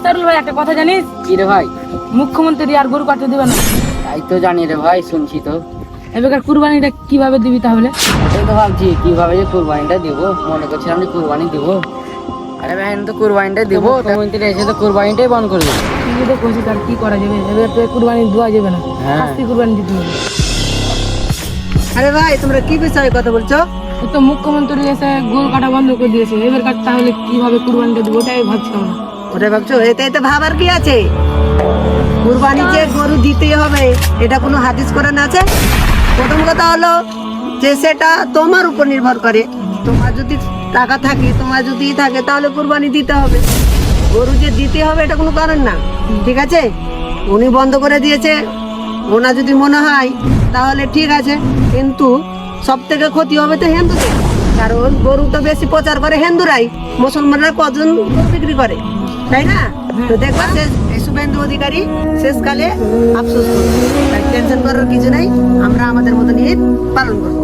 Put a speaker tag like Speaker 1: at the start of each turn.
Speaker 1: সারুল ভাই একটা কথা জানিস?
Speaker 2: কি রে ভাই?
Speaker 1: মুখ্যমন্ত্রী আর গরু কাটতে দিবে না।
Speaker 2: তাই তো জানি রে ভাই, শুনছি তো।
Speaker 1: এবার কুরবানিটা কিভাবে দিবি তাহলে?
Speaker 2: এই তো ভাবছি কিভাবে যে কুরবানিটা দিব, মনে করছিলাম যে কুরবানি দিব। আরে ভাই আমি তো কুরবানিটা দিব, মুখ্যমন্ত্রী এসে তো কুরবানিটাই বন্ধ করে দেবে।
Speaker 1: তুই তো কইছিস আর কি করা যাবে, এবার তো কুরবানি দেওয়া যাবে না,
Speaker 2: হ্যাঁ।
Speaker 1: আজকে কুরবানি দিতে হবে।
Speaker 3: আরে ভাই তোমরা কি বিষয়ে কথা বলছো?
Speaker 1: এই তো মুখ্যমন্ত্রী এসে গরু কাটা বন্ধ করে দিয়েছে, এবার কাট তাহলে কিভাবে কুরবানিটা দিব ওটাই ভাবছি আমরা।
Speaker 3: ওটাই ভাবছো? এতে ভাবার কি আছে? কুরবানি যে গরু দিতেই হবে এটা কোনো হাদিস কোরআন আছে? প্রথম কথা হলো যে সেটা তোমার উপর নির্ভর করে। তোমার যদি টাকা থাকে, তোমার যদি থাকে তাহলে কুরবানি দিতে হবে। গরু যে দিতে হবে এটা কোনো কারণ না, ঠিক আছে? উনি বন্ধ করে দিয়েছে, ওনার যদি মনে হয় তাহলে ঠিক আছে, কিন্তু সব থেকে ক্ষতি হবে তো হিন্দুদের। কারণ গরু তো বেশি প্রচার করে হিন্দুরাই, মুসলমানরা কজন গরু বিক্রি করে, তাই না? তো দেখবা শুভেন্দু অধিকারী শেষকালে আফসোস করবে। তাই টেনশন করার কিছু নাই, আমরা আমাদের মতন ঈদ পালন করবো।